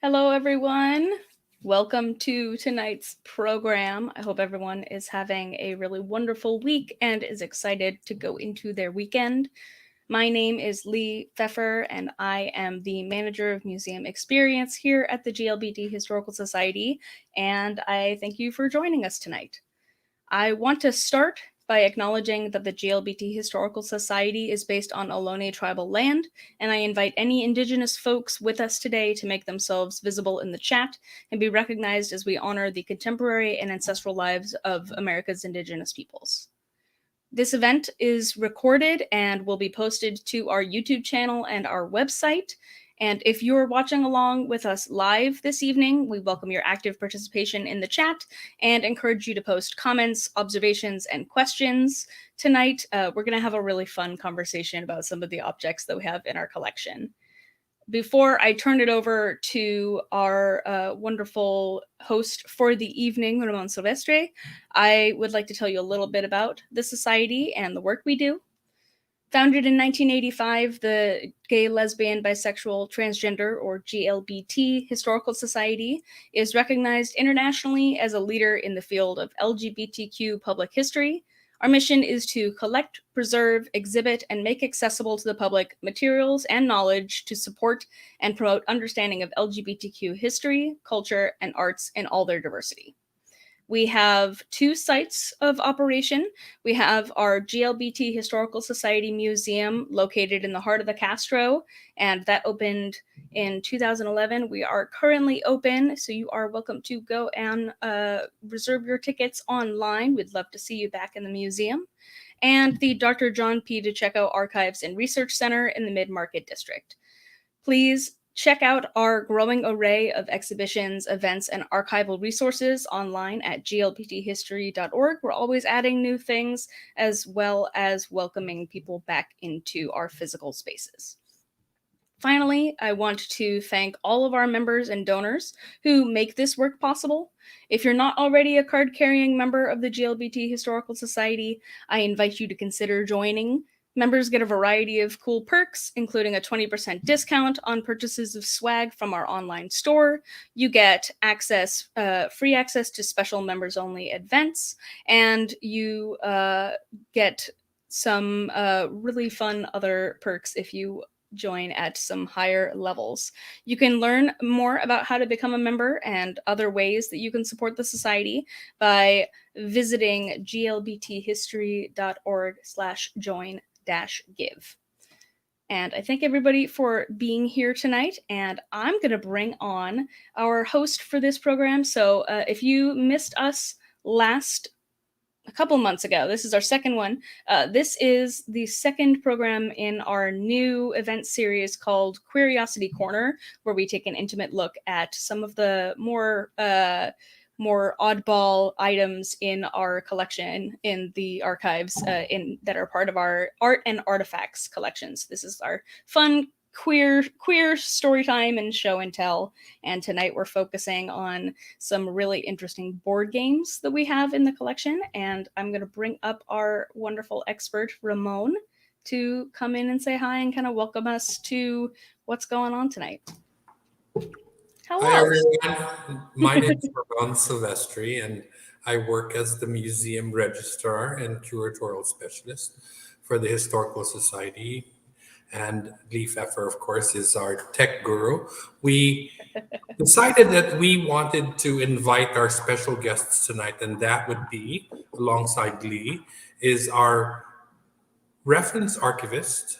Hello, everyone. Welcome to tonight's program. I hope everyone is having a really wonderful week and is excited to go into their weekend. My name is Lee Pfeffer, and I am the manager of museum experience here at the GLBT Historical Society, and I thank you for joining us tonight. I want to start by acknowledging that the GLBT Historical Society is based on Ohlone tribal land, and I invite any Indigenous folks with us today to make themselves visible in the chat and be recognized as we honor the contemporary and ancestral lives of America's Indigenous peoples. This event is recorded and will be posted to our YouTube channel and our website. And if you're watching along with us live this evening, we welcome your active participation in the chat and encourage you to post comments, observations, and questions. Tonight, we're going to have a really fun conversation about some of the objects that we have in our collection. Before I turn it over to our wonderful host for the evening, Ramon Silvestre, I would like to tell you a little bit about the Society and the work we do. Founded in 1985, the Gay, Lesbian, Bisexual, Transgender, or GLBT Historical Society is recognized internationally as a leader in the field of LGBTQ public history. Our mission is to collect, preserve, exhibit, and make accessible to the public materials and knowledge to support and promote understanding of LGBTQ history, culture, and arts in all their diversity. We have two sites of operation. We have our GLBT Historical Society Museum located in the heart of the Castro, and that opened in 2011. We are currently open, so you are welcome to go and reserve your tickets online. We'd love to see you back in the museum. And the Dr. John P. DeCecco Archives and Research Center in the Mid-Market District. Please check out our growing array of exhibitions, events, and archival resources online at glbthistory.org. We're always adding new things, as well as welcoming people back into our physical spaces. Finally, I want to thank all of our members and donors who make this work possible. If you're not already a card-carrying member of the GLBT Historical Society, I invite you to consider joining. Members get a variety of cool perks, including a 20% discount on purchases of swag from our online store. You get access, free access to special members-only events, and you get some really fun other perks if you join at some higher levels. You can learn more about how to become a member and other ways that you can support the society by visiting glbthistory.org/join-give. And I thank everybody for being here tonight, and I'm going to bring on our host for this program. So if you missed us a couple months ago. This is our second one. This is the second program in our new event series called Queeriosity Corner, where we take an intimate look at some of the more oddball items in our collection in the archives that are part of our art and artifacts collections. This is our fun queer story time and show and tell, and tonight we're focusing on some really interesting board games that we have in the collection, and I'm going to bring up our wonderful expert Ramon to come in and say hi and kind of welcome us to what's going on tonight. Hello. Hi everyone, my name is Ramon Silvestre, and I work as the museum registrar and curatorial specialist for the Historical Society. And Lee Pfeffer, of course, is our tech guru. We decided that we wanted to invite our special guests tonight, and that would be, alongside Lee, is our reference archivist,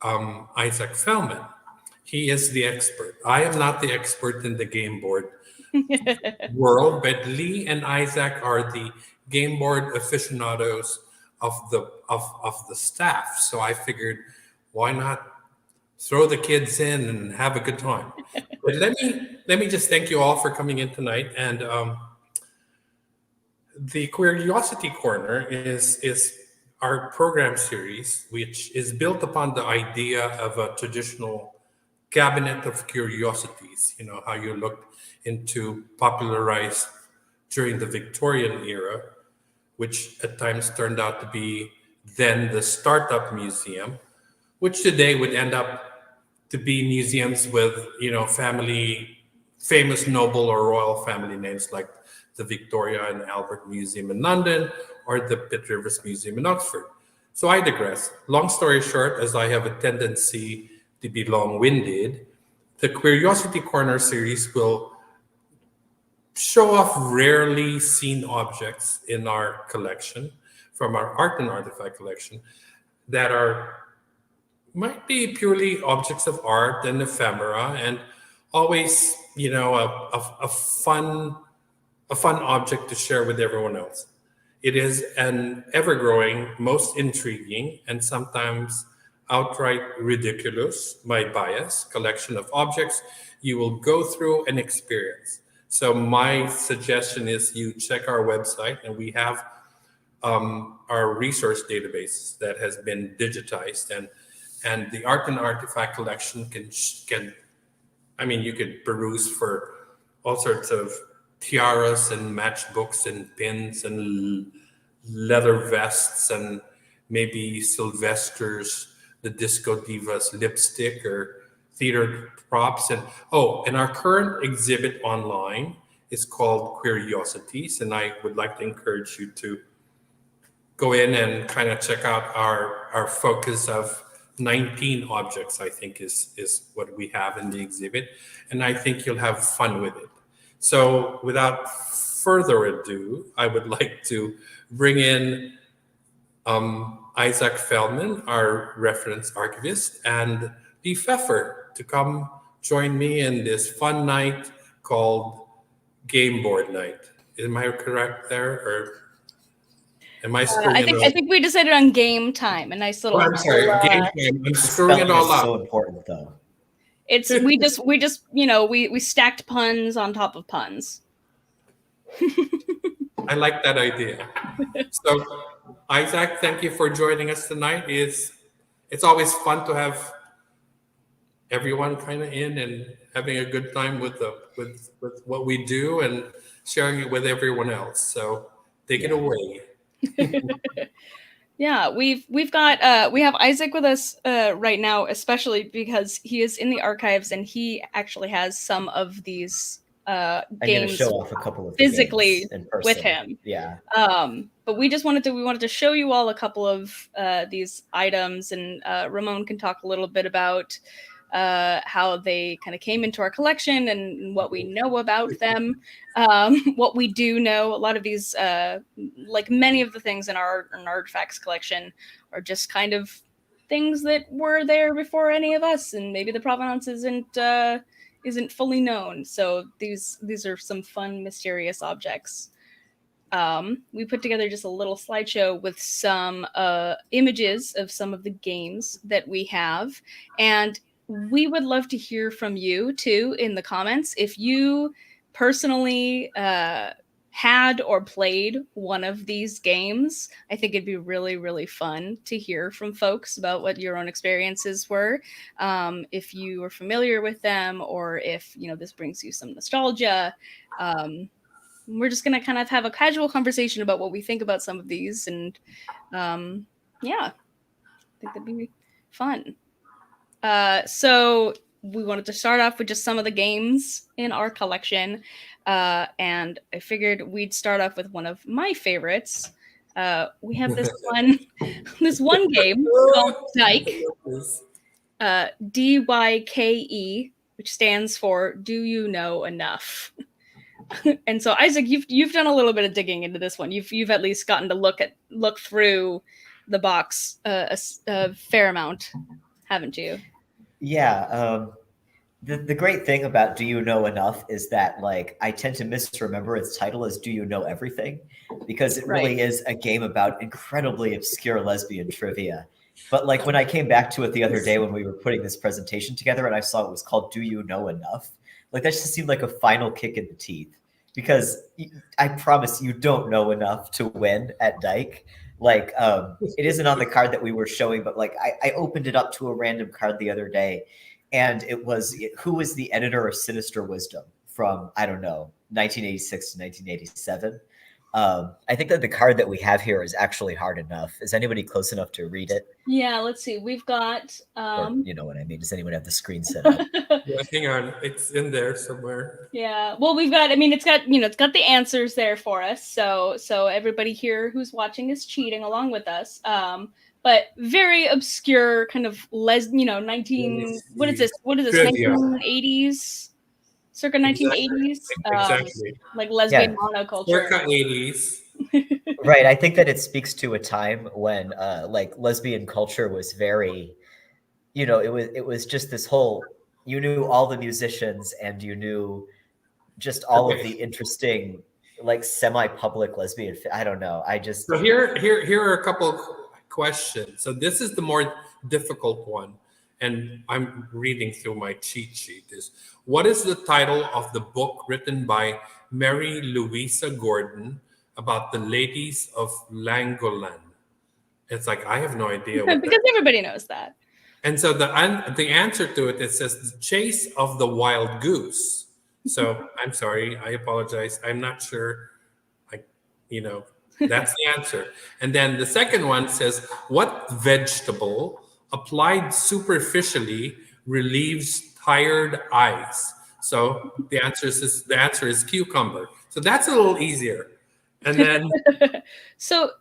Isaac Fellman. He is the expert. I am not the expert in the game board world, but Lee and Isaac are the game board aficionados of the staff. So I figured, why not throw the kids in and have a good time? But let me just thank you all for coming in tonight. And the Queeriosity Corner is our program series, which is built upon the idea of a traditional cabinet of curiosities. You know how you looked into popularized during the Victorian era, which at times turned out to be then the Startup Museum, which today would end up to be museums with, family, famous noble or royal family names like the Victoria and Albert Museum in London or the Pitt Rivers Museum in Oxford. So I digress. Long story short, as I have a tendency to be long-winded, the Curiosity Corner series will show off rarely seen objects in our collection from our art and artifact collection that are might be purely objects of art and ephemera and always a fun object to share with everyone else. It is an ever growing, most intriguing, and sometimes outright ridiculous, by bias, collection of objects you will go through and experience. So, my suggestion is you check our website, and we have our resource database that has been digitized, and the art and artifact collection can I mean, you could peruse for all sorts of tiaras and matchbooks and pins and leather vests and maybe Sylvester's the Disco Divas lipstick or theater props. And our current exhibit online is called Queeriosities, and I would like to encourage you to go in and kind of check out our focus of 19 objects, I think is what we have in the exhibit, and I think you'll have fun with it. So without further ado, I would like to bring in Isaac Feldman, our reference archivist, and Lee Pfeffer to come join me in this fun night called Game Board Night. Am I correct there, or am I screwing I it think all? I think we decided on game time, a nice Oh, little. I'm sorry, game time. I'm screwing it Spelling all is up. so important, though. It's we stacked puns on top of puns. I like that idea. So, Isaac, thank you for joining us tonight. It's always fun to have everyone kind of in and having a good time with what we do and sharing it with everyone else. So, take it away. Yeah, we have Isaac with us right now, especially because he is in the archives and he actually has some of these I'm going to games show off a couple of the physically games in person with him. Yeah. But we wanted to show you all a couple of these items, and Ramon can talk a little bit about how they kind of came into our collection and what we know about them. What we do know, a lot of these, like many of the things in our artifacts collection, are just kind of things that were there before any of us, and maybe the provenance isn't fully known. So these are some fun, mysterious objects. We put together just a little slideshow with some images of some of the games that we have, and we would love to hear from you too in the comments if you personally had or played one of these games. I think it'd be really, really fun to hear from folks about what your own experiences were, if you were familiar with them, or if this brings you some nostalgia. We're just gonna kind of have a casual conversation about what we think about some of these, and yeah, I think that'd be fun. So we wanted to start off with just some of the games in our collection, and I figured we'd start off with one of my favorites. We have this one game called Dyke, DYKE, which stands for Do You Know Enough? And so, Isaac, you've done a little bit of digging into this one. You've at least gotten to look through the box a fair amount, haven't you? Yeah. The great thing about Do You Know Enough is that, like, I tend to misremember its title as Do You Know Everything, because it really is a game about incredibly obscure lesbian trivia. But, like, when I came back to it the other day when we were putting this presentation together and I saw it was called Do You Know Enough, like, that just seemed like a final kick in the teeth, because I promise you don't know enough to win at Dyke. Like, it isn't on the card that we were showing, but, like, I opened it up to a random card the other day, and it was who was the editor of Sinister Wisdom from, I don't know, 1986 to 1987. I think that the card that we have here is actually hard enough. Is anybody close enough to read it? Yeah, let's see. We've got Or, you know what I mean? Does anyone have the screen set up? Yeah, hang on, it's in there somewhere. Yeah. Well, we've got. I mean, it's got it's got the answers there for us. So everybody here who's watching is cheating along with us. But very obscure kind of 19. What is this? What is this? Trivia. 1980s, circa 1980s. Exactly. Like lesbian monoculture. Circa 80s. Right. I think that it speaks to a time when like lesbian culture was very, it was just this whole, you knew all the musicians and you knew just all of the interesting, like semi-public lesbian. I don't know. So here are a couple of questions. So this is the more difficult one, and I'm reading through my cheat sheet. What is the title of the book written by Mary Louisa Gordon about the ladies of Langolan? It's like, I have no idea. Because everybody knows that. And so the answer to it says The Chase of the Wild Goose. So I'm sorry, I apologize. I'm not sure. That's the answer. And then the second one says, what vegetable applied superficially relieves tired eyes? So the answer is cucumber. So that's a little easier. And then so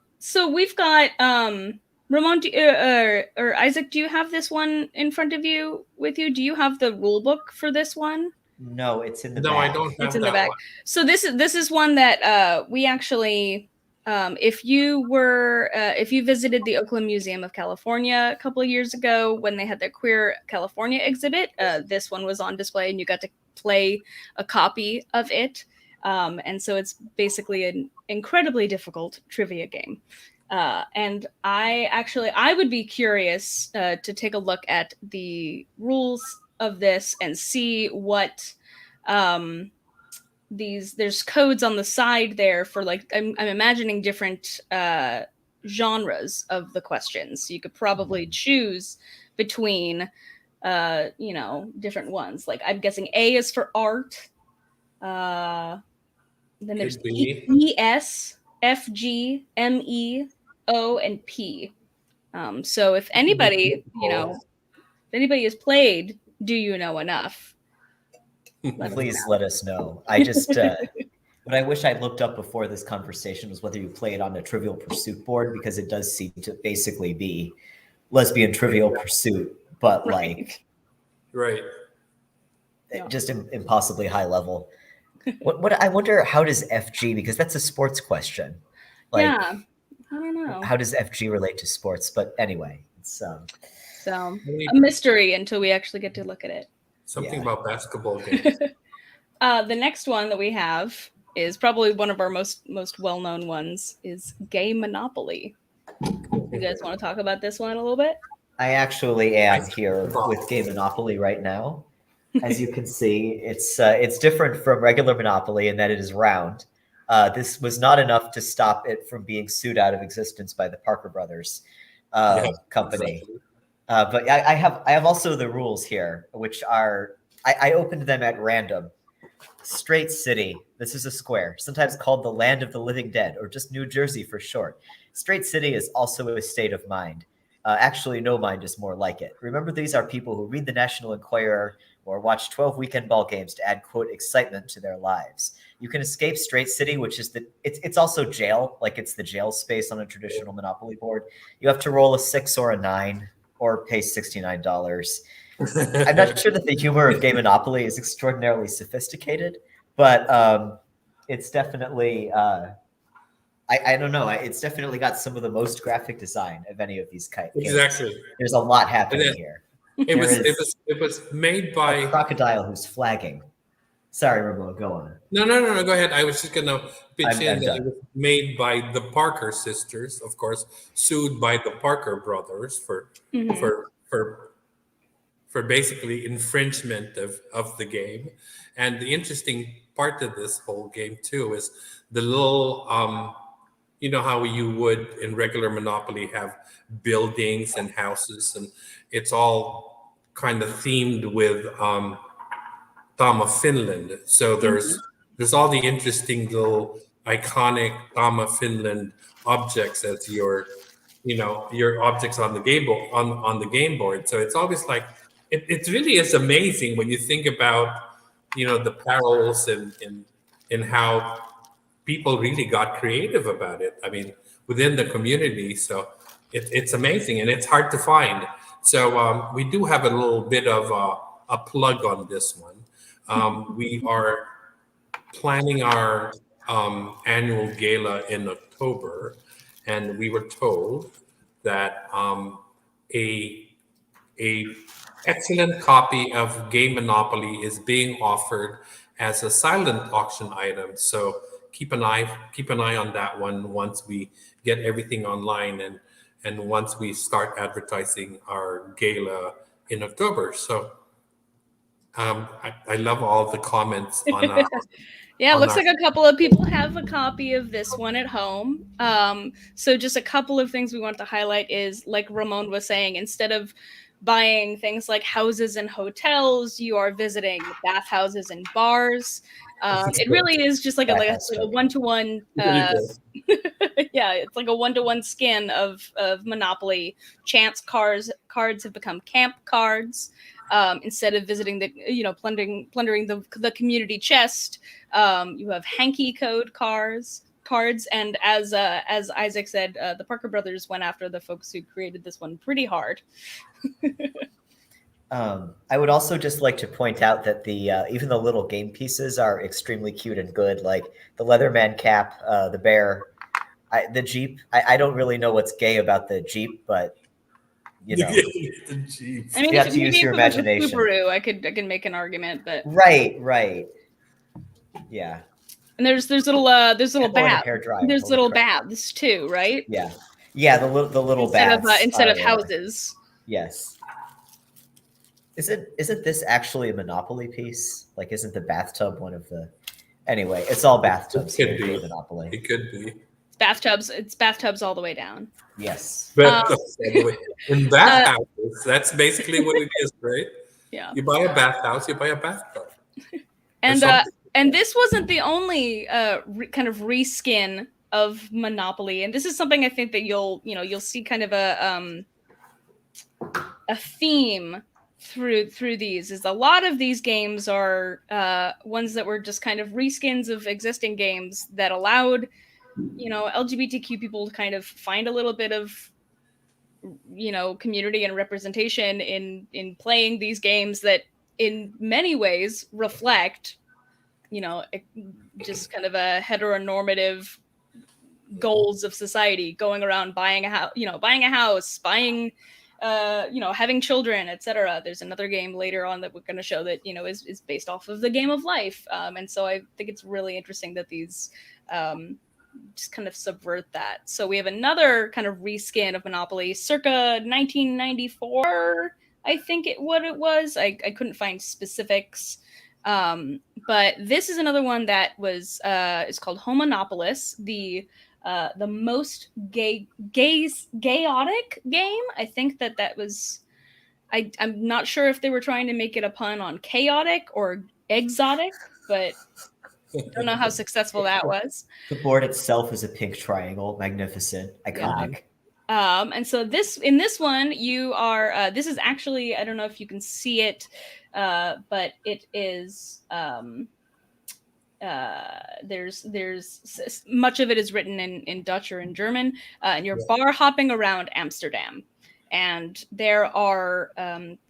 we've got Ramon or Isaac, do you have this one in front of you with you? Do you have the rule book for this one? No, it's in the back. No, I don't have it's in that the back. one. So this is one that we actually if you visited the Oakland Museum of California a couple of years ago when they had their Queer California exhibit, this one was on display and you got to play a copy of it. And so it's basically an incredibly difficult trivia game. And I would be curious to take a look at the rules of this and see what there's codes on the side there for, like, I'm imagining different genres of the questions. So you could probably choose between different ones. Like, I'm guessing A is for art. Then there's E, S, F, G, M, E, O, and P. So if anybody, has played Do You Know Enough? Please let us know. I just, what I wish I looked up before this conversation was whether you play it on a Trivial Pursuit board, because it does seem to basically be lesbian Trivial Pursuit, but right. Just impossibly high level. What I wonder, how does FG, because that's a sports question. Like, yeah, I don't know. How does FG relate to sports? But anyway, it's so a mystery until we actually get to look at it. Something about basketball games. The next one that we have is probably one of our most well-known ones, is Gay Monopoly. You guys want to talk about this one a little bit? I actually am here with Gay Monopoly right now. As you can see, it's different from regular Monopoly in that it is round. This was not enough to stop it from being sued out of existence by the Parker Brothers company. Exactly. But I have also the rules here, which are, I opened them at random. Straight City. This is a square, sometimes called the land of the living dead, or just New Jersey for short. Straight City is also a state of mind. Actually, no mind is more like it. Remember, these are people who read the National Enquirer or watch 12 weekend ball games to add, quote, excitement to their lives. You can escape Straight City, which is it's also jail, like it's the jail space on a traditional Monopoly board. You have to roll a 6 or a 9 or pay $69. I'm not sure that the humor of Gay Monopoly is extraordinarily sophisticated, but it's definitely, I don't know, it's definitely got some of the most graphic design of any of these games. Exactly. There's a lot happening here. It was made by a crocodile who's flagging. Sorry, Ramon, go on. No, go ahead. I was just going to pitch in that it was made by the Parker sisters, of course, sued by the Parker brothers for basically infringement of the game. And the interesting part of this whole game too is the little how you would in regular Monopoly have buildings and houses, and it's all kind of themed with Tom of Finland. So there's all the interesting little iconic Tama Finland objects as your objects on the game board on the game board. So it's always like it really is amazing when you think about the parallels in how people really got creative about it. I mean, within the community. So it's amazing and it's hard to find. So we do have a little bit of a plug on this one. We are planning our annual gala in October, and we were told that a excellent copy of Game Monopoly is being offered as a silent auction item. So keep an eye on that one once we get everything online and once we start advertising our gala in October. So I love all the comments on Yeah, it looks our like a couple of people have a copy of this one at home. So just a couple of things we want to highlight is, like Ramon was saying, instead of buying things like houses and hotels, you are visiting bathhouses and bars. It really is just like a one-to-one. Yeah, it's like a one-to-one skin of Monopoly. Chance cards have become camp cards. Instead of visiting the plundering the community chest, you have hanky code cards, and as Isaac said, the Parker brothers went after the folks who created this one pretty hard. I would also just like to point out that the even the little game pieces are extremely cute and good, like the Leatherman cap, the bear, the Jeep. I don't really know what's gay about the Jeep, but the Jeep. I mean, you have to use your imagination. Subaru, I could make an argument, but right, yeah. And there's little baths. There's little baths too, right? Yeah. The little baths instead of houses. Yes. Isn't this actually a Monopoly piece? Like, isn't the bathtub one of the? Anyway, it's all bathtubs here in Monopoly. It could be. It's bathtubs all the way down. Yes. Bathtubs all the way. In bathhouses, that's basically what it is, right? Yeah. You buy a bathhouse, you buy a bathtub. And this wasn't the only kind of reskin of Monopoly, and this is something I think that you'll see kind of a theme through these. Is a lot of these games are ones that were just kind of reskins of existing games that allowed LGBTQ people to kind of find a little bit of community and representation in playing these games that in many ways reflect just kind of a heteronormative goals of society, going around buying a house, having children, etc. There's another game later on that we're going to show that is based off of the game of life, and so I think it's really interesting that these just kind of subvert that. So we have another kind of reskin of Monopoly circa 1994, I think what it was. I couldn't find specifics, but this is another one that was is called Homonopolis, the most gayotic game. I think that was. I'm not sure if they were trying to make it a pun on chaotic or exotic, but I don't know how successful that was. The board itself is a pink triangle, magnificent, iconic. Yeah. And so in this one, you are. This is actually, I don't know if you can see it, but it is. There's much of it is written in Dutch or in German, and you're bar hopping around Amsterdam, and there are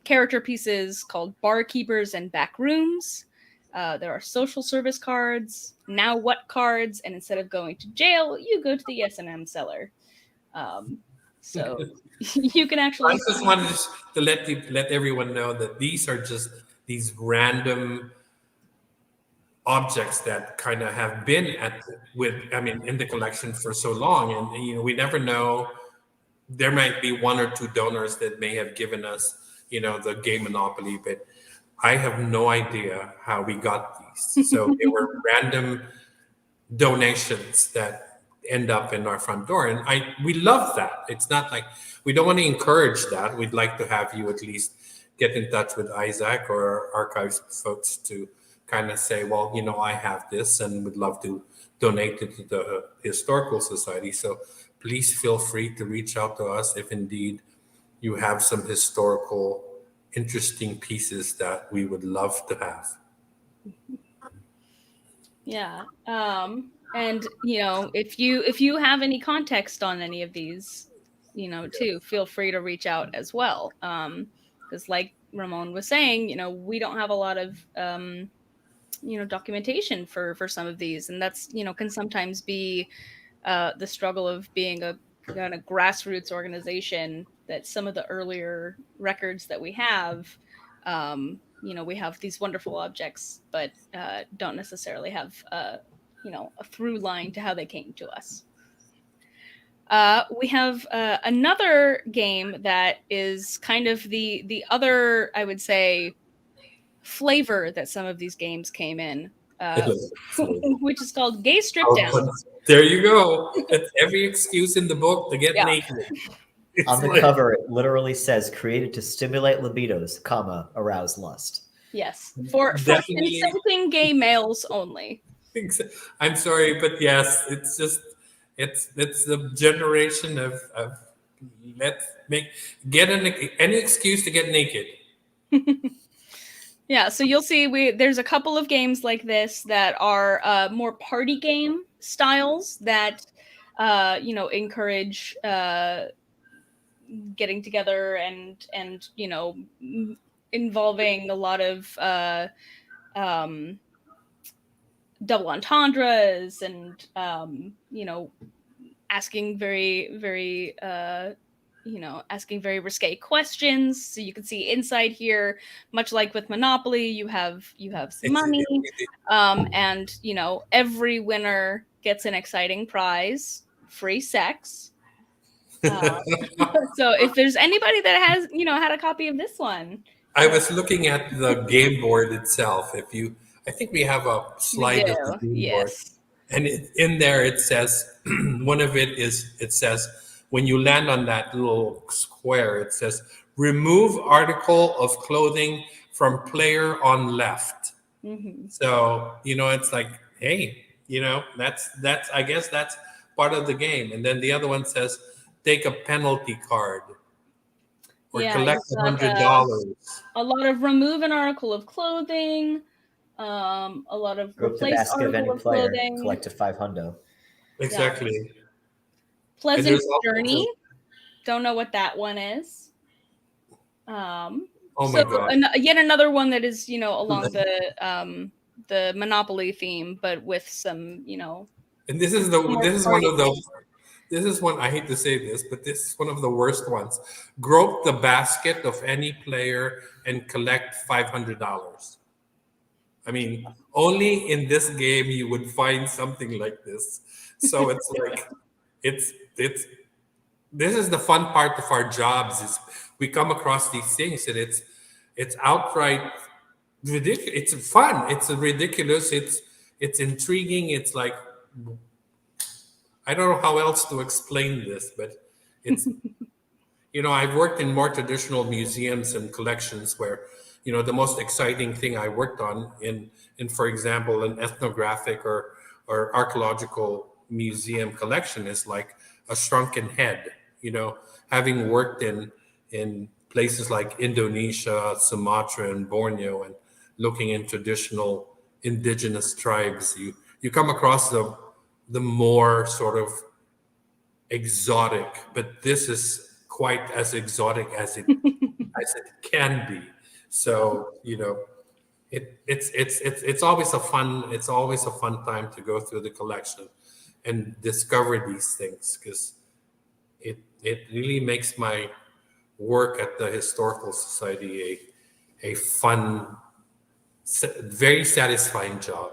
character pieces called barkeepers and back rooms. There are social service cards, now what cards, and instead of going to jail, you go to the S&M cellar. So you can actually. I just wanted to let everyone know that these are just these random objects that kind of have been in the collection for so long, and we never know. There might be one or two donors that may have given us the game Monopoly, but I have no idea how we got these. So they were random donations that end up in our front door, and we love that. It's not like we don't want to encourage that. We'd like to have you at least get in touch with Isaac or archives folks to kind of say, well, I have this and would love to donated to the Historical Society. So please feel free to reach out to us if indeed you have some historical, interesting pieces that we would love to have. Yeah. And if you have any context on any of these, too, feel free to reach out as well. Because like Ramon was saying, we don't have a lot of documentation for some of these, and that's can sometimes be the struggle of being a kind of grassroots organization, that some of the earlier records that we have, we have these wonderful objects, but don't necessarily have a through line to how they came to us. We have another game that is kind of the other, I would say, flavor that some of these games came in, which is called Gay Strip Down. There you go. It's every excuse in the book to get naked. On the cover, it literally says, created to stimulate libidos, comma, arouse lust. Yes, for consenting gay males only. I'm sorry, but yes, it's just it's the generation of let's get any excuse to get naked. Yeah, so you'll see there's a couple of games like this that are more party game styles that encourage getting together and involving a lot of double entendres and asking very asking very risque questions. So you can see inside here, much like with Monopoly, you have some money, and every winner gets an exciting prize, free sex. So if there's anybody that has had a copy of this one, I was looking at the game board itself. I think we have a slide of the game board, and in there it says it says when you land on that little square, it says remove article of clothing from player on left. Mm-hmm. So it's like, hey, that's I guess that's part of the game. And then the other one says take a penalty card or collect $100. A lot of remove an article of clothing. A lot of group the basket of any player, clothing. Collect a $500. Exactly. Yeah. Pleasant Journey. Don't know what that one is. Oh my God. Yet another one that is along the Monopoly theme, but with some And this is one, I hate to say this, but this is one of the worst ones. Grope the basket of any player and collect $500. I mean, only in this game you would find something like this. So it's like, this is the fun part of our jobs, is we come across these things and it's outright ridiculous. It's fun. It's ridiculous. It's intriguing. It's like, I don't know how else to explain this, but it's, I've worked in more traditional museums and collections where, the most exciting thing I worked on in for example, an ethnographic or archaeological museum collection is like a shrunken head, having worked in places like Indonesia, Sumatra, and Borneo, and looking in traditional indigenous tribes, you come across the more sort of exotic, but this is quite as exotic as it can be. So it's always a fun time to go through the collection and discover these things, because it really makes my work at the Historical Society a fun, very satisfying job.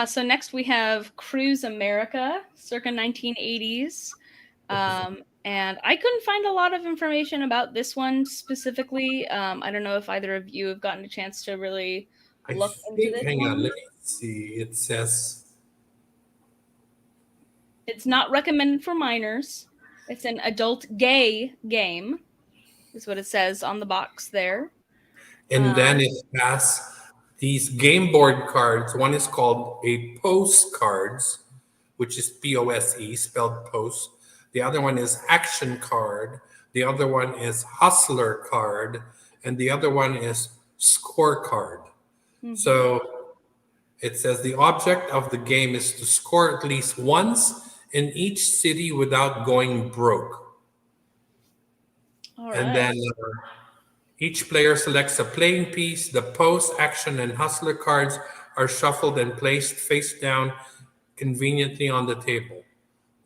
So next we have Cruise America, circa 1980s. And I couldn't find a lot of information about this one specifically. I don't know if either of you have gotten a chance to really look into this. Hang on, let me see. It says it's not recommended for minors. It's an adult gay game, is what it says on the box there. And then it has these game board cards. One is called a postcards, which is POSE, spelled post. The other one is action card. The other one is hustler card. And the other one is scorecard. Mhm. So it says the object of the game is to score at least once in each city without going broke. All And right. then each player selects a playing piece. The post, action, and hustler cards are shuffled and placed face down conveniently on the table.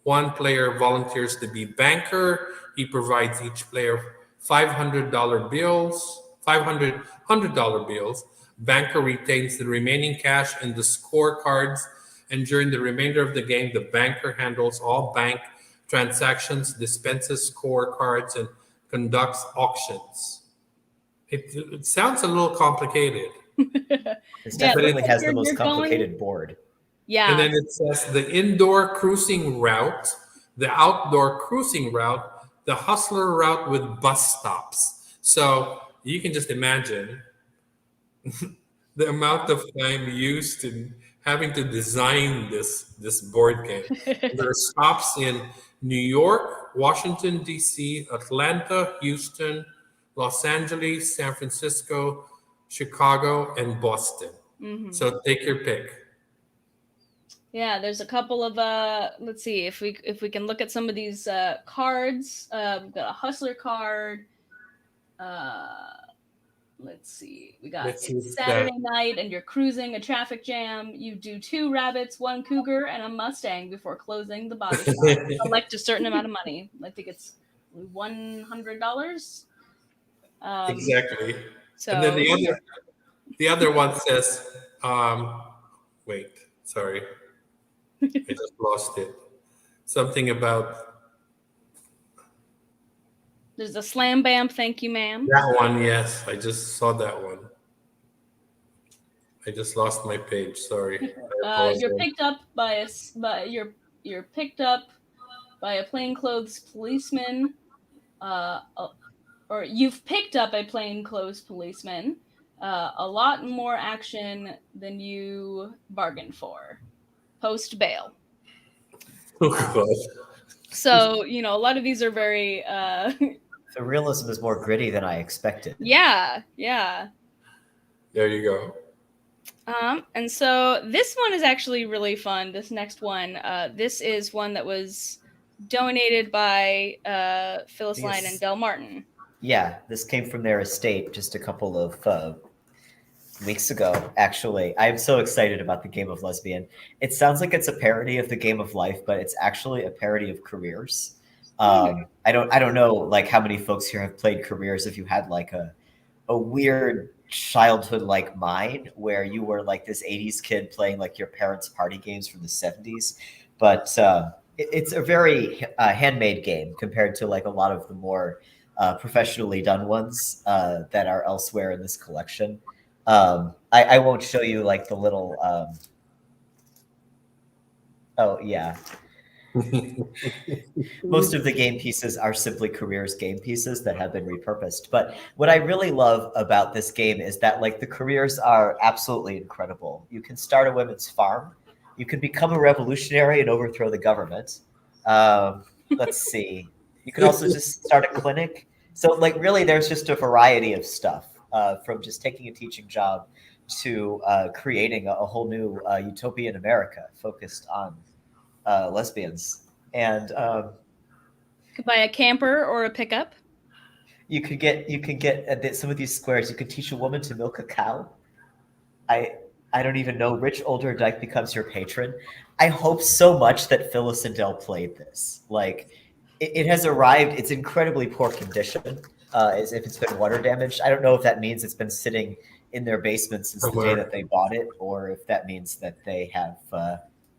One player volunteers to be banker. He provides each player $500 bills, $100 bills. Banker retains the remaining cash and the scorecards. And during the remainder of the game, the banker handles all bank transactions, dispenses scorecards, and conducts auctions. It sounds a little complicated. This Yeah, definitely like has the you're most going- complicated board. Yeah. And then it says the indoor cruising route, the outdoor cruising route, the hustler route with bus stops. So you can just imagine the amount of time used in having to design this board game. There are stops in New York, Washington, D.C., Atlanta, Houston, Los Angeles, San Francisco, Chicago, and Boston. Mhm. So take your pick. Yeah, there's a couple of let's see if we can look at some of these cards. We've got a hustler card. Let's see. We got Let's see it's what's that. Saturday night and you're cruising a traffic jam. You do 2 rabbits, 1 cougar, and a Mustang before closing the body shop. Collect a certain amount of money. I think it's $100. Exactly. So And then the other one says, wait, sorry, I just lost it. Something about there's a slam bam, thank you, ma'am. that one. Yes, I just saw that one. I just lost my page. Sorry. You're picked up by you're picked up by a plainclothes policeman, or you've picked up a plainclothes policeman. A lot more action than you bargained for. Post bail. Oh, God. So a lot of these are very. The realism is more gritty than I expected. Yeah. There you go. And so this one is actually really fun. This next one, this is one that was donated by Phyllis Lyon and Del Martin. Yeah, this came from their estate just a couple of weeks ago, actually. I'm so excited about the Game of Lesbian. It sounds like it's a parody of the Game of Life, but it's actually a parody of Careers. I don't know like how many folks here have played Careers if you had like a weird childhood like mine where you were like this 80s kid playing like your parents' party games from the 70s. But it's a very handmade game compared to like a lot of the more professionally done ones that are elsewhere in this collection. I won't show you like the little oh yeah. Most of the game pieces are simply Careers game pieces that have been repurposed. But what I really love about this game is that like the Careers are absolutely incredible. You can start a women's farm. You can become a revolutionary and overthrow the government. Let's see. You can also just start a clinic. So like really there's just a variety of stuff from just taking a teaching job to creating a whole new utopian America focused on lesbians. And Could buy a camper or a pickup. you could get some of these squares. You could teach a woman to milk a cow. I don't even know. Rich older dyke becomes your patron. I hope so much that Phyllis and Del played this. Like it has arrived. It's incredibly poor condition, as if it's been water damaged. I don't know if that means it's been sitting in their basement since the day that they bought it, or if that means that they have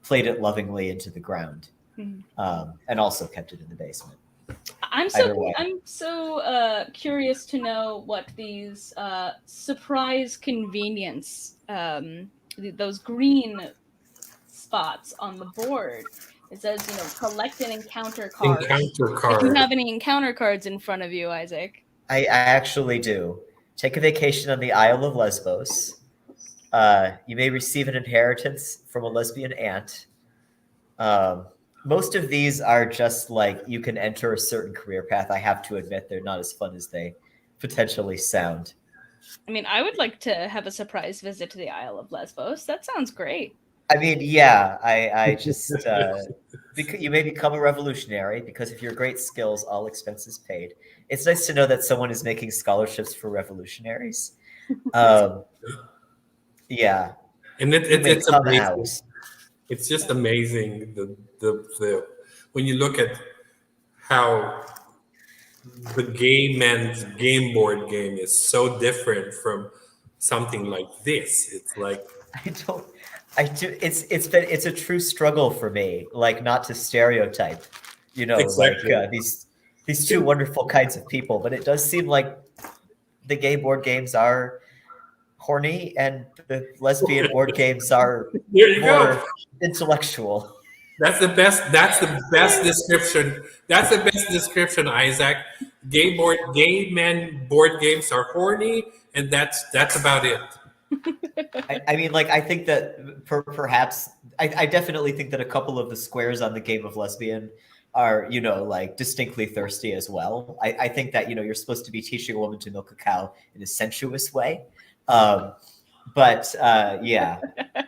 played it lovingly into the ground, and also kept it in the basement. I'm so curious to know what these surprise convenience, those green spots on the board. It says, collect an encounter card. Encounter card. If you have any encounter cards in front of you, Isaac. I actually do. Take a vacation on the Isle of Lesbos. You may receive an inheritance from a lesbian aunt. Most of these are just like you can enter a certain career path. I have to admit, they're not as fun as they potentially sound. I mean, I would like to have a surprise visit to the Isle of Lesbos. That sounds great. I mean, yeah, I just because you may become a revolutionary because of your great skills, all expenses paid. It's nice to know that someone is making scholarships for revolutionaries. Um, yeah, And you may it's come out. amazing. It's just amazing the when you look at how the gay men's game board game is so different from something like this. It's like I don't. I do. It's a true struggle for me, like not to stereotype, like exactly. these two wonderful kinds of people. But it does seem like the gay board games are horny, and the lesbian board games are There you go. more intellectual. That's the best. That's the best description. That's the best description, Isaac. Gay men board games are horny, and that's about it. I mean, like I think that perhaps I definitely think that a couple of the squares on the game of lesbian are like distinctly thirsty as well. I think that you're supposed to be teaching a woman to milk a cow in a sensuous way, um, but yeah,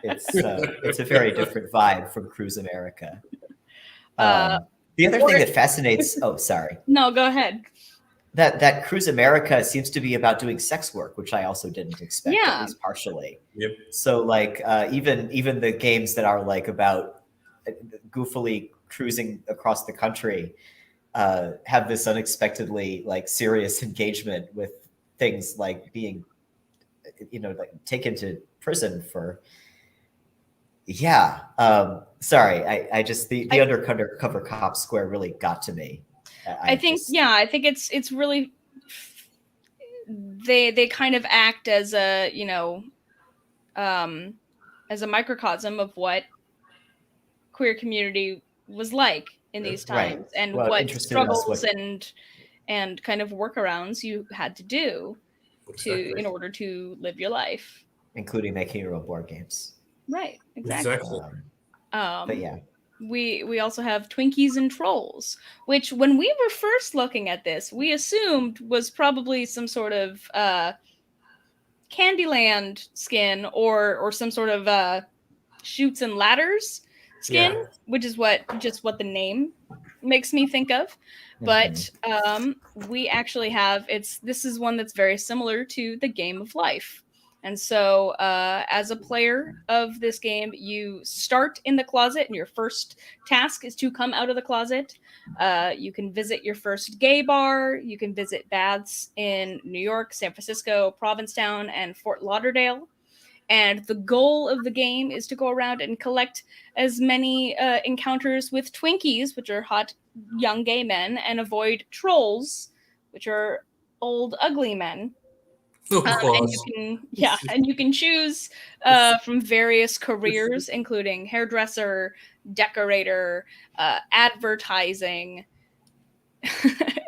it's a very different vibe from Cruise America. The other thing that fascinates. Oh, sorry. No, go ahead. That Cruise America seems to be about doing sex work, which I also didn't expect, at least partially. Yep. So like even the games that are like about goofily cruising across the country have this unexpectedly like serious engagement with things like being like taken to prison for. Yeah. Sorry, I just the undercover cop square really got to me. I think it's really they kind of act as a as a microcosm of what queer community was like in these times, and what struggles and kind of workarounds you had to do in order to live your life, including making your own board games. Right. Exactly. But yeah. We also have Twinkies and Trolls, which when we were first looking at this, we assumed was probably some sort of Candyland skin or some sort of Chutes and Ladders skin, which is what the name makes me think of. But we actually have this is one that's very similar to the Game of Life. And so as a player of this game, you start in the closet, and your first task is to come out of the closet. You can visit your first gay bar. You can visit baths in New York, San Francisco, Provincetown, and Fort Lauderdale. And the goal of the game is to go around and collect as many encounters with Twinkies, which are hot young gay men, and avoid Trolls, which are old ugly men. And you can choose from various careers, including hairdresser, decorator, advertising,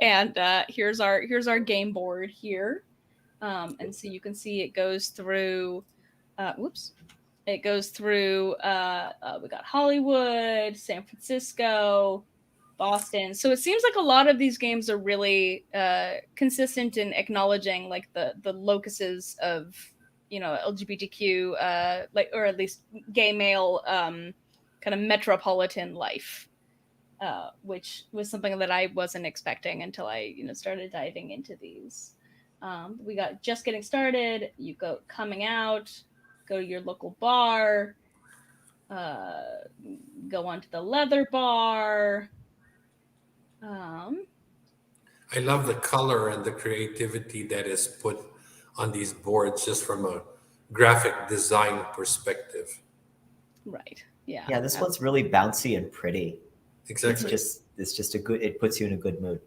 and here's our game board here, and so you can see it goes through. It goes through. We got Hollywood, San Francisco, Boston. So it seems like a lot of these games are really consistent in acknowledging like the locuses of LGBTQ or at least gay male kind of metropolitan life, which was something that I wasn't expecting until I started diving into these. We got Just Getting Started. You go Coming Out. Go to your local bar. Go on to the leather bar. I love the color and the creativity that is put on these boards just from a graphic design perspective. Right. Yeah. Yeah, this one's really bouncy and pretty. Exactly. It's just a good. It puts you in a good mood.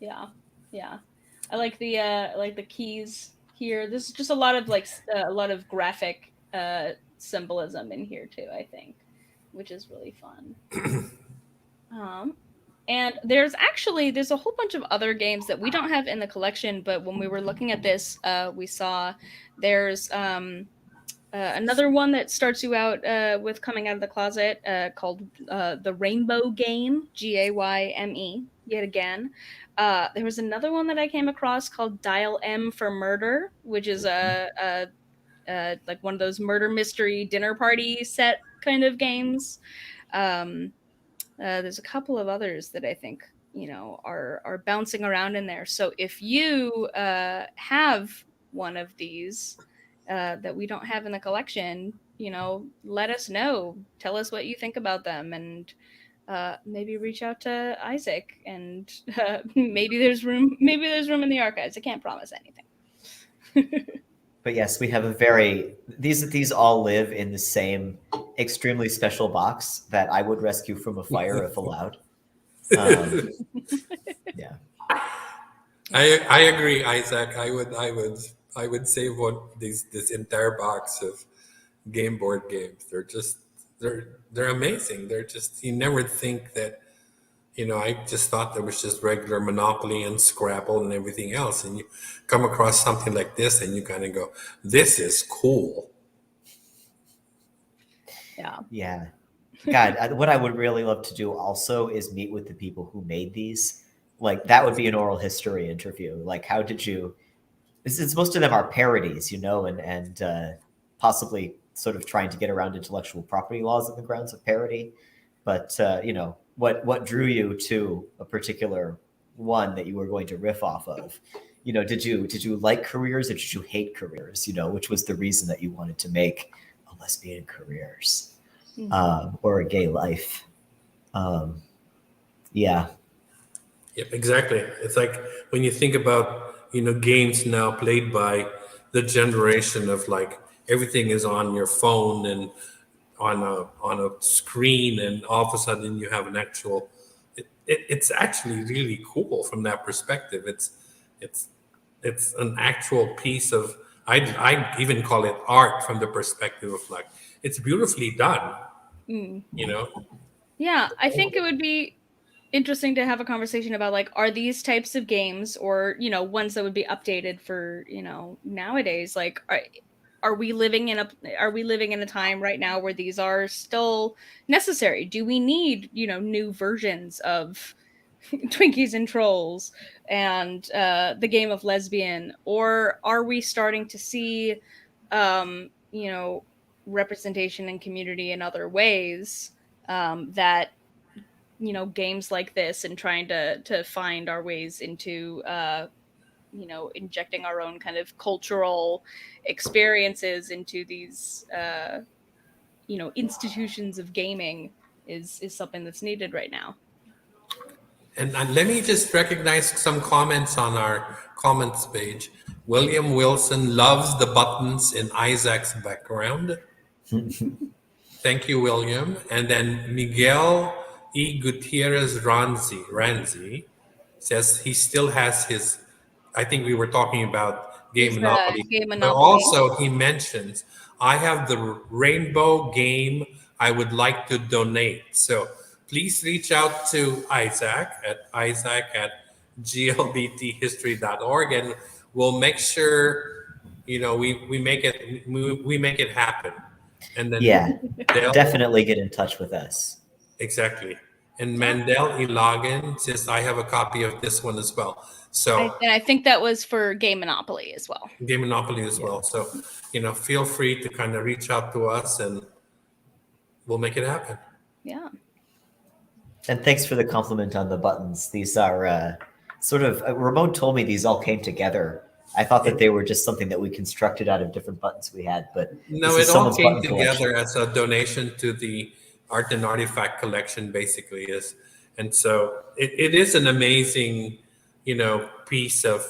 Yeah. Yeah. I like the keys here. There's just a lot of graphic symbolism in here too, I think, which is really fun. And there's a whole bunch of other games that we don't have in the collection, but when we were looking at this, we saw there's Another one that starts you out with coming out of the closet called the Rainbow Game, Gayme, yet again. There was another one that I came across called Dial M for Murder, which is like one of those murder mystery dinner party set kind of games. Um, there's a couple of others that I think are bouncing around in there. So if you have one of these that we don't have in the collection, let us know. Tell us what you think about them, and maybe reach out to Isaac. And maybe there's room. Maybe there's room in the archives. I can't promise anything. But yes, we have these all live in the same extremely special box that I would rescue from a fire if allowed. Yeah. I agree, Isaac. I would save this entire box of game board games. They're amazing. They're just, you never think that, I just thought there was just regular Monopoly and Scrabble and everything else. And you come across something like this and you kind of go, this is cool. Yeah. Yeah. God, what I would really love to do also is meet with the people who made these. Like, that would be an oral history interview. Like, how did you, since most of them are parodies, and possibly sort of trying to get around intellectual property laws on the grounds of parody. But, what drew you to a particular one that you were going to riff off of? Did you like careers or did you hate careers? Which was the reason that you wanted to make a lesbian careers? Or a gay life. Yeah. Yep, exactly. It's like when you think about, games now played by the generation of like everything is on your phone and on a screen, and all of a sudden you have an actual. It's actually really cool from that perspective. It's an actual piece of. I even call it art from the perspective of like it's beautifully done. Yeah, I think it would be interesting to have a conversation about like, are these types of games, or ones that would be updated for nowadays, like are we living in a time right now where these are still necessary? Do we need new versions of Twinkies and Trolls and the game of Lesbian, or are we starting to see representation and community in other ways that games like this, and trying to find our ways into injecting our own kind of cultural experiences into these institutions of gaming is something that's needed right now. And let me just recognize some comments on our comments page. William Wilson loves the buttons in Isaac's background. Thank you, William. And then Miguel E. Gutierrez Ranzi says he still has his, I think we were talking about Game His, Monopoly, Game but Monopoly. also he mentions, I have the Rainbow Game I would like to donate. So please reach out to Isaac at glbthistory.org, and we'll make sure, we make it happen. And then Yeah, definitely get in touch with us. Exactly. And Mandel Ilagan says, I have a copy of this one as well. So and I think that was for Game Monopoly as well. Game Monopoly as well. So, feel free to kind of reach out to us and we'll make it happen. Yeah. And thanks for the compliment on the buttons. These are sort of, Ramon told me these all came together. I thought that they were just something that we constructed out of different buttons we had, but no, it all came together as a donation to the Art and Artifact collection, basically is. And so it is an amazing, piece of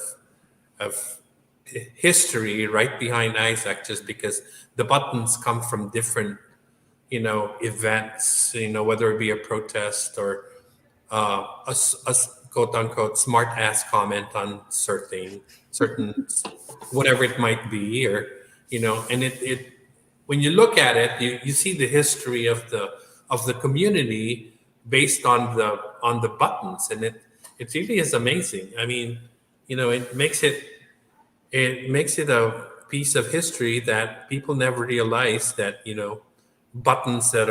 history right behind Isaac, just because the buttons come from different, events, whether it be a protest or a quote unquote smart ass comment on certain whatever it might be, or and it when you look at it, you see the history of the community based on the buttons, and it really is amazing. I mean, it makes it a piece of history that people never realize that, buttons that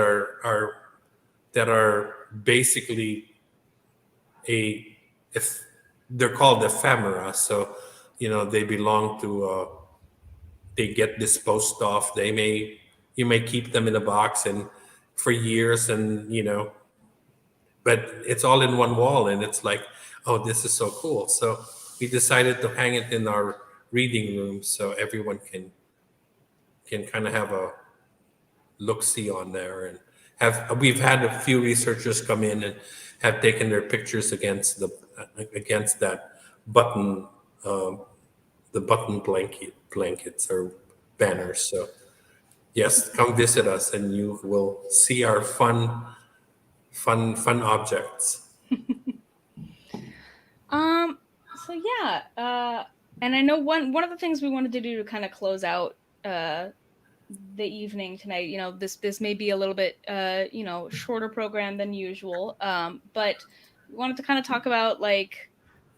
are basically if they're called ephemera, so they belong to they get disposed of. You may keep them in a box and for years, and but it's all in one wall, and it's like, oh, this is so cool. So we decided to hang it in our reading room so everyone can kind of have a look see on there, and we've had a few researchers come in and have taken their pictures against that button, the button blankets or banners. So yes, come visit us and you will see our fun objects. So yeah, and I know one of the things we wanted to do to kind of close out the evening tonight, this may be a little bit shorter program than usual, but we wanted to kind of talk about, like,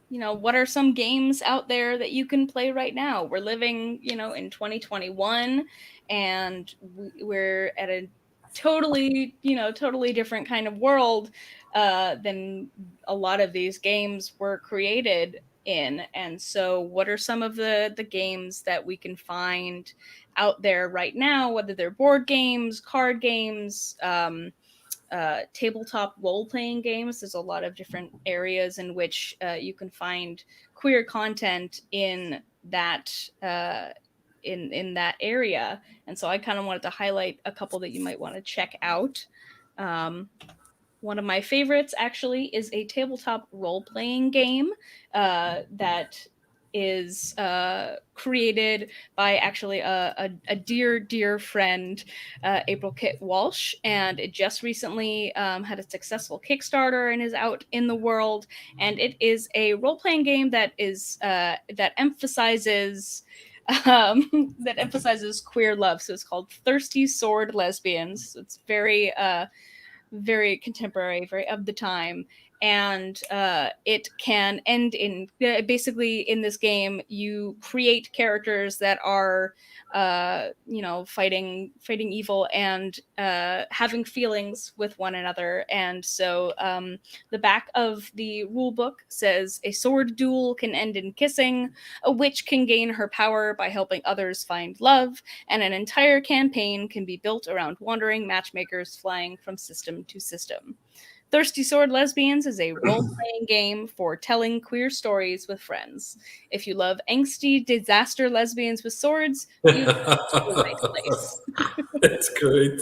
what are some games out there that you can play right now? We're living, in 2021, and we're at a totally different kind of world than a lot of these games were created in. And so what are some of the games that we can find out there right now, whether they're board games, card games, tabletop role-playing games? There's a lot of different areas in which you can find queer content in that in that area. And so I kind of wanted to highlight a couple that you might want to check out. One of my favorites actually is a tabletop role-playing game that is created by actually a dear friend, April Kit Walsh, and it just recently had a successful Kickstarter and is out in the world. And it is a role-playing game that is that emphasizes queer love. So it's called Thirsty Sword Lesbians. It's very contemporary, very of the time, and it can end in basically, in this game you create characters that are fighting evil and having feelings with one another. And so the back of the rule book says a sword duel can end in kissing, a witch can gain her power by helping others find love, and an entire campaign can be built around wandering matchmakers flying from system to system. Thirsty Sword Lesbians is a role-playing game for telling queer stories with friends. If you love angsty disaster lesbians with swords, you've come to the right place. That's great.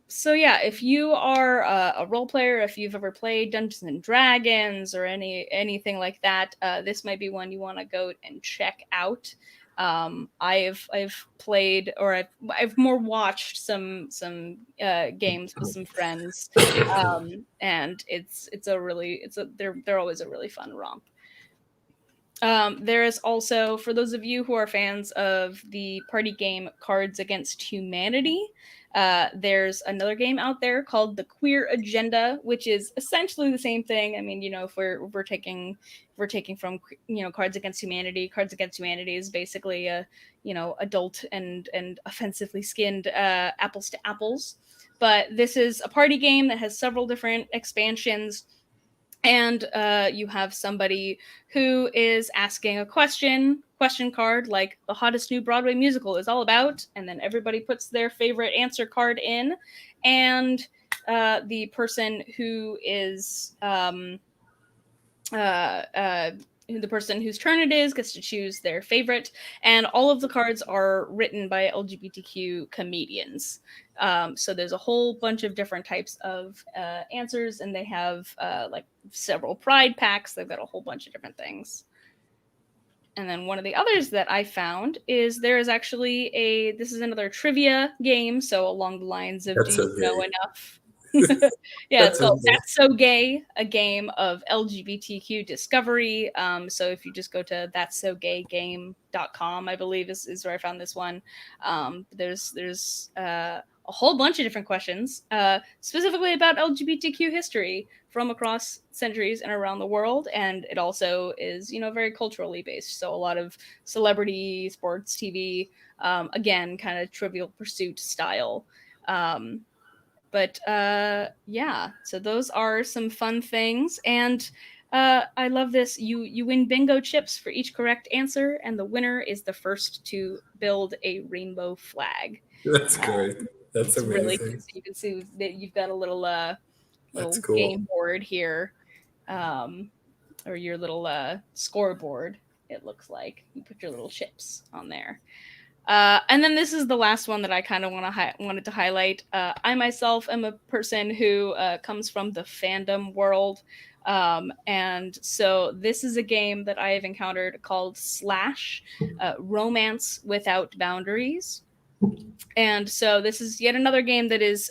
So yeah, if you are a role player, if you've ever played Dungeons and Dragons or anything like that, this might be one you want to go and check out. I've played, or I've more watched some games with some friends, and they're always a really fun romp. There is also, for those of you who are fans of the party game Cards Against Humanity, there's another game out there called The Queer Agenda, which is essentially the same thing. I mean, if we're taking from Cards Against Humanity. Cards Against Humanity is basically a adult and offensively skinned apples to apples. But this is a party game that has several different expansions. And you have somebody who is asking a question card, like the hottest new Broadway musical is all about, and then everybody puts their favorite answer card in, and the person who is the person whose turn it is gets to choose their favorite, and all of the cards are written by LGBTQ comedians. So there's a whole bunch of different types of answers, and they have like several pride packs. They've got a whole bunch of different things. And then one of the others that I found is there is actually this is another trivia game, so along the lines of That's do you okay. know enough? Yeah, it's called That's So Gay, a game of LGBTQ discovery. So if you just go to that'ssogaygame.com, I believe is where I found this one. There's a whole bunch of different questions, specifically about LGBTQ history from across centuries and around the world. And it also is, very culturally based. So a lot of celebrity, sports, TV, again, kind of Trivial Pursuit style. But yeah, so those are some fun things. And I love this. You win bingo chips for each correct answer, and the winner is the first to build a rainbow flag. That's great. That's It's really amazing. good. So you can see that you've got a little That's little cool. game board here, or your little scoreboard. It looks like you put your little chips on there. And then this is the last one that I kind of wanted to highlight. I myself am a person who comes from the fandom world. And so this is a game that I have encountered called Slash, Romance Without Boundaries. And so this is yet another game that is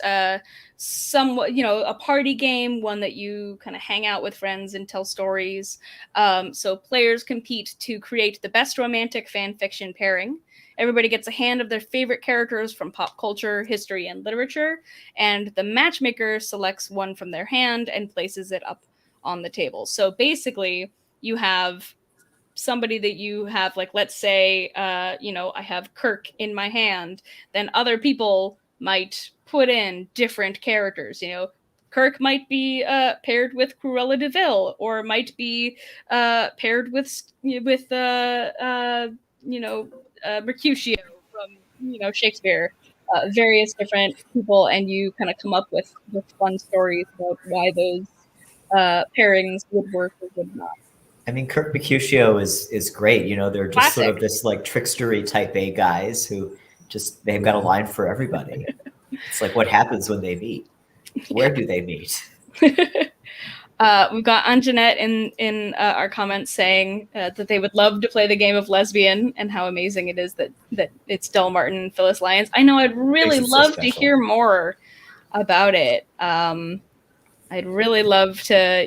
somewhat, a party game, one that you kind of hang out with friends and tell stories. So players compete to create the best romantic fan fiction pairing. Everybody gets a hand of their favorite characters from pop culture, history, and literature, and the matchmaker selects one from their hand and places it up on the table. So basically, you have somebody that you have, like, let's say, I have Kirk in my hand, then other people might put in different characters. Kirk might be paired with Cruella de Vil, or might be paired with Mercutio from Shakespeare, various different people, and you kind of come up with fun stories about why those pairings would work or would not. I mean, Kirk Mercutio is great. They're just Classic. sort of this like trickstery type A guys who they've got a line for everybody. It's like, what happens when they meet? Where do they meet? We've got Anjanette in our comments saying that they would love to play the game of Lesbian, and how amazing it is that it's Del Martin and Phyllis Lyons. I know I'd really love to hear more about it. I'd really love to,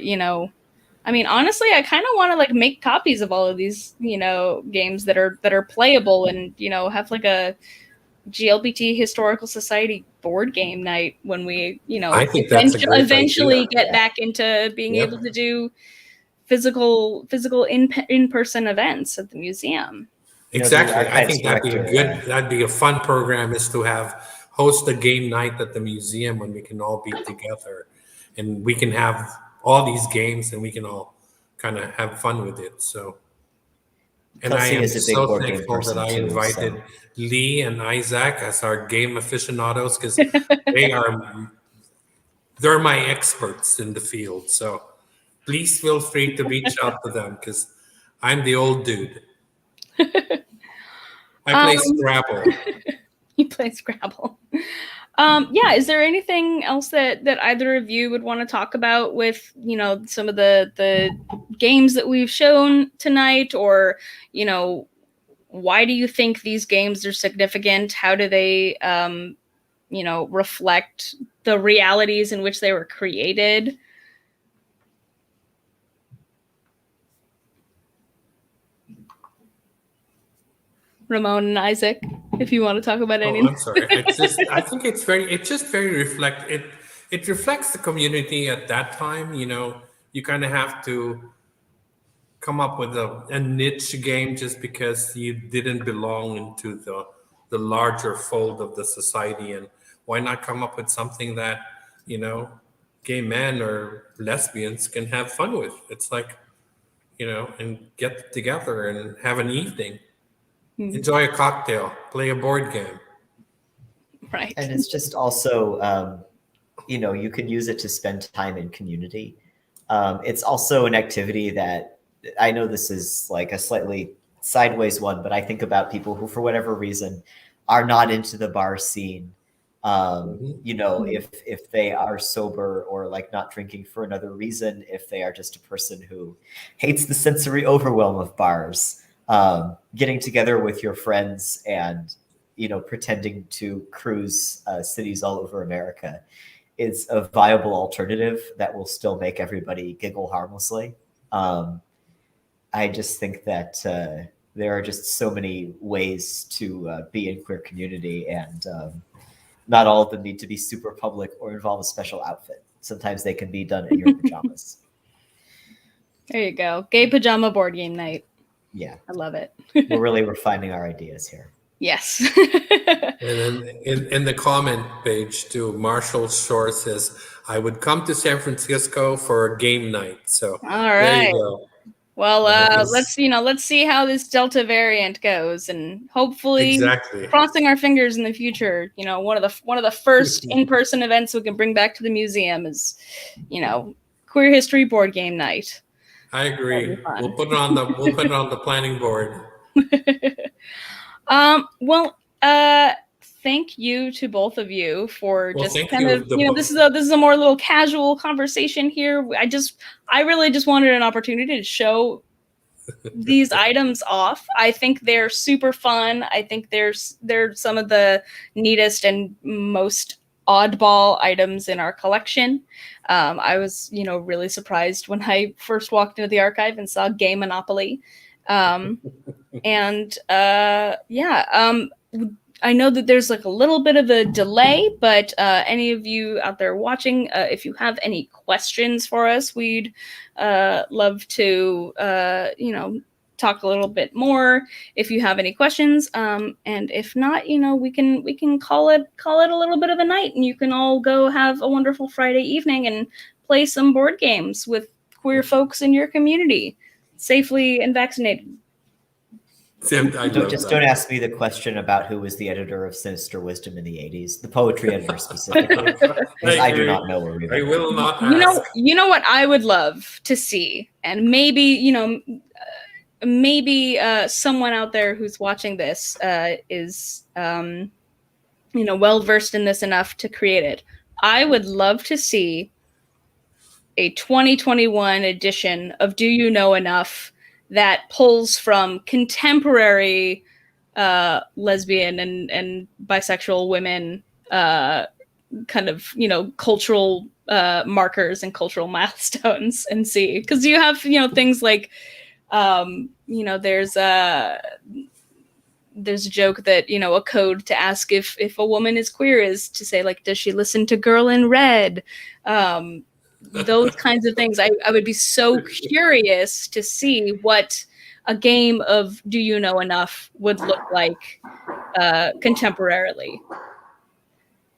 I mean, honestly, I kind of want to like make copies of all of these, games that are playable, and have like a GLBT Historical Society board game night when we, I think that's a great eventually idea. get back into being able to do physical in-person events at the museum. Exactly. I think that'd be a fun program, is to host a game night at the museum when we can all be together, and we can have all these games and we can all kind of have fun with it. So, and I am so thankful that I invited Lee and Isaac as our game aficionados, because they're my experts in the field. So please feel free to reach out to them, because I'm the old dude. I play Scrabble. You play Scrabble. Yeah, is there anything else that either of you would want to talk about with, some of the games that we've shown tonight, or, why do you think these games are significant? How do they, reflect the realities in which they were created? Ramon and Isaac, if you want to talk about anything. I'm sorry. I think it reflects the community at that time. You kind of have to come up with a niche game just because you didn't belong into the larger fold of the society. And why not come up with something that, gay men or lesbians can have fun with? It's like, and get together and have an evening. Enjoy a cocktail, play a board game. Right. And it's just also, you can use it to spend time in community. It's also an activity that, I know this is like a slightly sideways one, but I think about people who, for whatever reason, are not into the bar scene. If they are sober, or like not drinking for another reason, if they are just a person who hates the sensory overwhelm of bars. Getting together with your friends and, pretending to cruise cities all over America is a viable alternative that will still make everybody giggle harmlessly. I just think that there are just so many ways to be in queer community, and not all of them need to be super public or involve a special outfit. Sometimes they can be done in your pajamas. There you go. Gay pajama board game night. Yeah. I love it. We're really refining our ideas here. Yes. And then in the comment page too, Marshall Shore says, I would come to San Francisco for a game night. So All there right. you go. Well, let's see how this Delta variant goes, and hopefully, Exactly. crossing our fingers in the future. One of the first in-person events we can bring back to the museum is, queer history board game night. I agree. We'll put it on the planning board. Thank you to both of you for Well, just thank kind you. of, this is a more little casual conversation here. I really just wanted an opportunity to show these items off. I think they're super fun. I think they're some of the neatest and most oddball items in our collection. I was, really surprised when I first walked into the archive and saw Gay Monopoly. I know that there's like a little bit of a delay, but any of you out there watching, if you have any questions for us, we'd love to, talk a little bit more if you have any questions. And if not, we can call it a little bit of a night, and you can all go have a wonderful Friday evening and play some board games with queer folks in your community, safely and vaccinated. Don't ask me the question about who was the editor of Sinister Wisdom in the 80s, the poetry editor specifically. I do not know where we I will not ask. You know what I would love to see, and maybe someone out there who's watching this is well versed in this enough to create it. I would love to see a 2021 edition of Do You Know Enough that pulls from contemporary lesbian and bisexual women kind of, cultural markers and cultural milestones, and see, because you have, things like, there's a joke that, a code to ask if a woman is queer is to say, like, does she listen to Girl in Red? Those kinds of things. I would be so curious to see what a game of Do You Know Enough would look like contemporarily.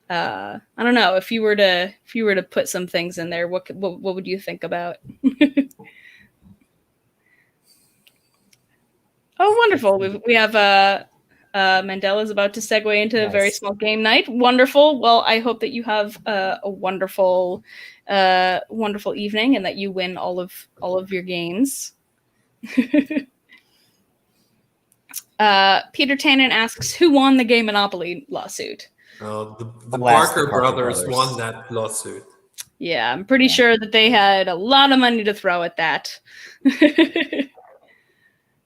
I don't know, if you were to put some things in there, what would you think about? Oh, wonderful. We have Mandela's about to segue into a very small game night. Wonderful. Well, I hope that you have a wonderful evening, and that you win all of your games. Peter Tannen asks, who won the Gay Monopoly lawsuit? The Parker brothers won that lawsuit. Yeah, I'm pretty sure that they had a lot of money to throw at that.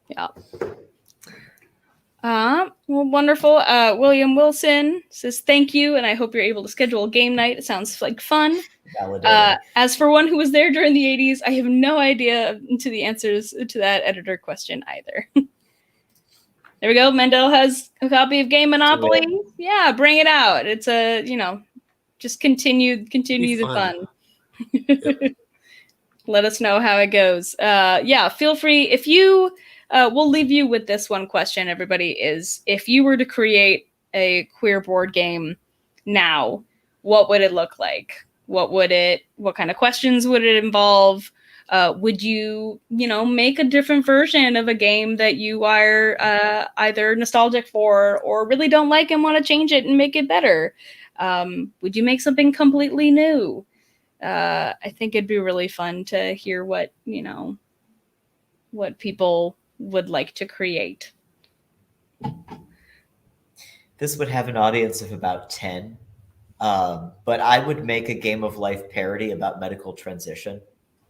Yeah. Well, wonderful. William Wilson says, thank you, and I hope you're able to schedule a game night. It sounds like fun. As for one who was there during the 80s, I have no idea to the answers to that editor question either. There we go. Mendel has a copy of Gay Monopoly. Yeah, bring it out. It's just continue the fun. Yep. Let us know how it goes. Yeah, feel free. If you, we'll leave you with this one question, everybody, is if you were to create a queer board game now, what would it look like? What kind of questions would it involve? Would you, make a different version of a game that you are either nostalgic for or really don't like and want to change it and make it better? Would you make something completely new? I think it'd be really fun to hear what people would like to create. This would have an audience of about 10. But I would make a Game of Life parody about medical transition.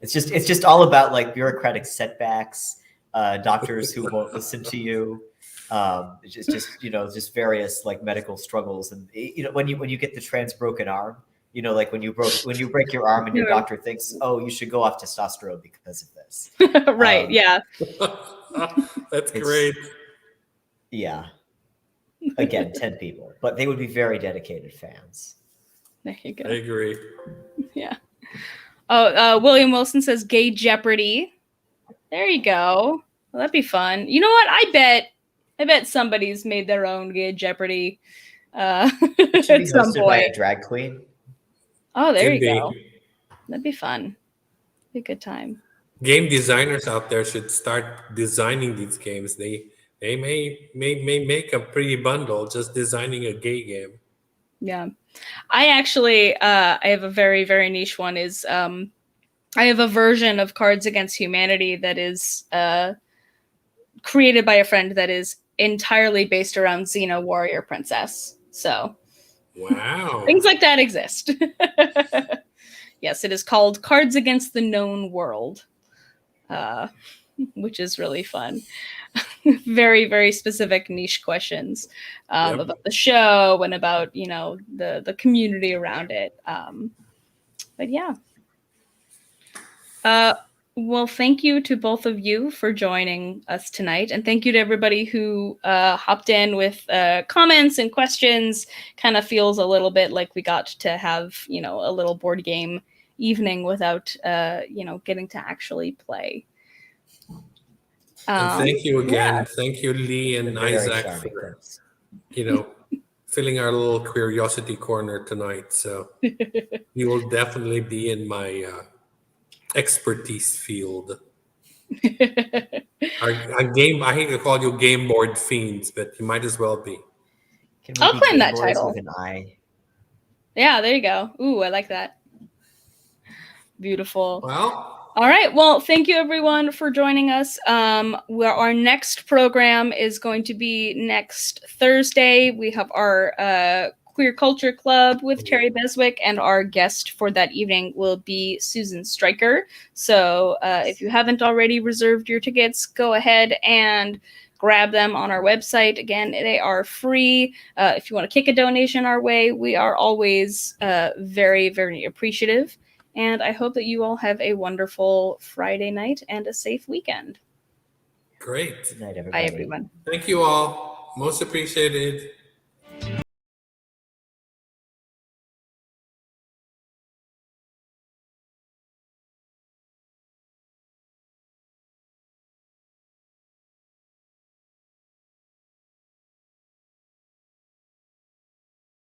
It's just all about like bureaucratic setbacks, doctors who won't listen to you, just various like medical struggles, and when you get the trans broken arm, like when you break your arm and your doctor thinks, oh, you should go off testosterone because of this. Right? Yeah. That's great. Yeah. again, 10 people, but they would be very dedicated fans. There you go. I agree. Yeah. Oh, William Wilson says Gay Jeopardy. There you go. Well, that'd be fun. You know what? I bet somebody's made their own Gay Jeopardy It should be at some hosted by point. a drag queen. Oh, there Could you be. go. That'd be fun. Be a good time. Game designers out there should start designing these games. They may make a pretty bundle just designing a gay game. Yeah. I actually I have a very, very niche one is I have a version of Cards Against Humanity that is created by a friend that is entirely based around Xena Warrior Princess. So Wow. things like that exist. Yes, it is called Cards Against the Known World, which is really fun. Very, very specific niche questions Yep. about the show and about, you know, the community around it. But yeah. Well, thank you to both of you for joining us tonight. And thank you to everybody who hopped in with comments and questions. Kind of feels a little bit like we got to have, you know, a little board game evening without, you know, getting to actually play. And thank you again. Yeah. Thank you, Lee and Very Isaac, charming. for, Thanks. you know, filling our little curiosity corner tonight. So you will definitely be in my expertise field. Our game, I hate to call you game board fiends, but you might as well be. Can we I'll be claim Game that Boys title. with an I? Yeah, there you go. Ooh, I like that. Beautiful. Well, all right. Well, thank you everyone for joining us. Our next program is going to be next Thursday. We have our Queer Culture Club with Terry Beswick, and our guest for that evening will be Susan Stryker. So if you haven't already reserved your tickets, go ahead and grab them on our website. Again, they are free. If you want to kick a donation our way, we are always very, very appreciative. And I hope that you all have a wonderful Friday night and a safe weekend. great. Good night, everybody. Bye, everyone. Thank you all. Most appreciated.